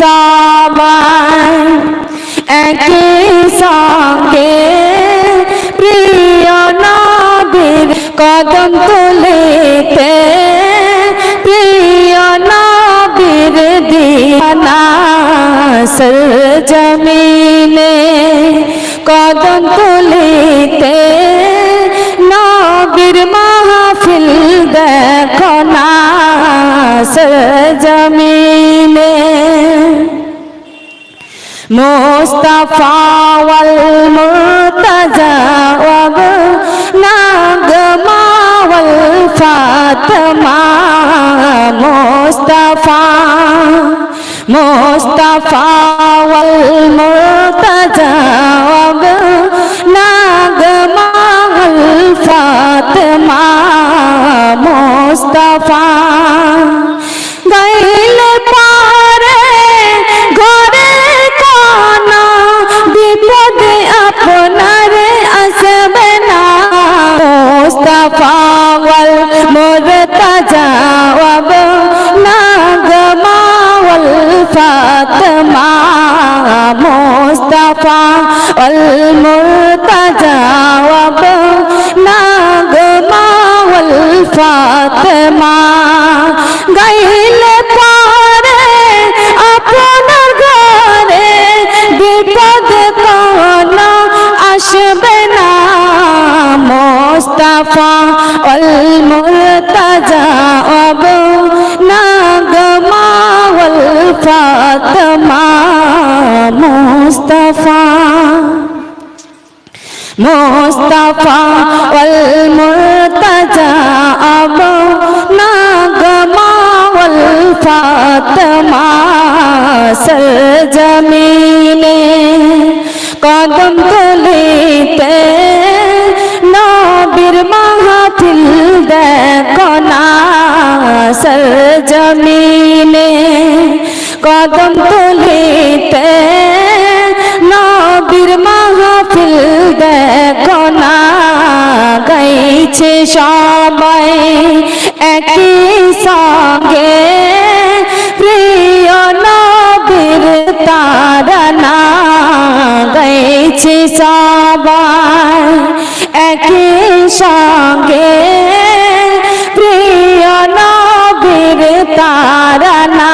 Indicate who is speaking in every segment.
Speaker 1: সবাই একই সঙ্গে প্রিয় নবীর কদম তুলিতে প্রিয় নবীর দিওয়ানা সরজমিনে কদম তুলিতে নবীর মাহফিল দেখো না সরজমিনে মুস্তাফা ওয়াল মুর্তজা নাগমা ওয়াল ফাতেমা মুস্তাফা ওয়াল মুর্তজা নাগমা ওয়াল ফাতেমা মুস্তাফা গাইলে পারে ঘরে কোনা বিপদে আপনারে আসবে না মুস্তাফা ওয়াল মুর্তজা নাগমা ওয়াল ফাতেমা মুস্তাফা ওয়াল মুর্তজা নাগমা ওয়াল ফাতেমা গাইলে পারে আপনার ঘরে বিপদ কোনো আসবে না মুস্তাফা ওয়াল মুর্তজা নাগমা ওয়াল ফাতেমা মুস্তাফা ওয়াল মুর্তজা নাগমা ওয়াল ফাতেমা সরজমিনে কদম তুলিতে নবীর মাহফিল দেখো না সরজমিনে কদম তুলিতে নবীর মাহফিল দেখো না গাইছে সবাই একই সঙ্গে প্রিয় নবীর তারানা গাইছে সবাই একই সঙ্গে প্রিয় নবীর তারানা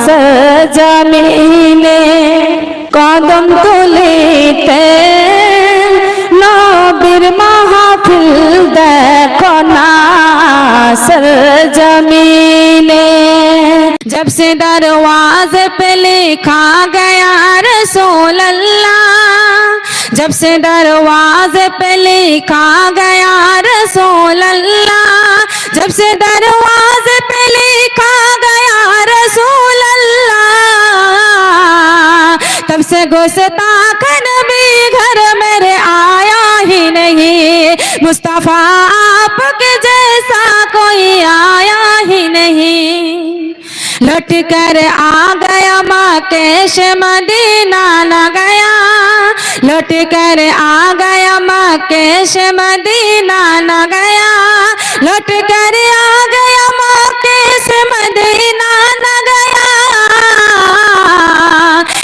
Speaker 1: সরজমিনে কদম তুলিতে নবীর মাহফিল দেখো না सरजमीने जब से दरवाजे पे लिखा गया रसूल अल्लाह जब से दरवाजे पे लिखा गया रसूल अल्लाह जब से दरवाजे पे लिखा गया रसूल अल्लाह तब से गुस्ताख नबी घर मेरे आया ही नहीं मुस्तफा आपके जैसा कोई आया ही नहीं लौट कर आ गया मक्केश मदीना न गया लौट कर आ गया मक्केश मदीना न गया लौट कर आ गया मक्केश मदीना न गया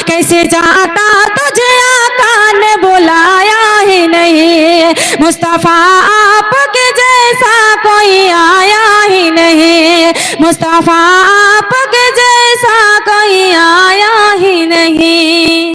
Speaker 1: कैसे जाता तुझे आका ने बुलाया ही नहीं मुस्तफा आपके जैसा कोई आया ही नहीं मुस्तफा आपके जैसा कोई आया ही नहीं।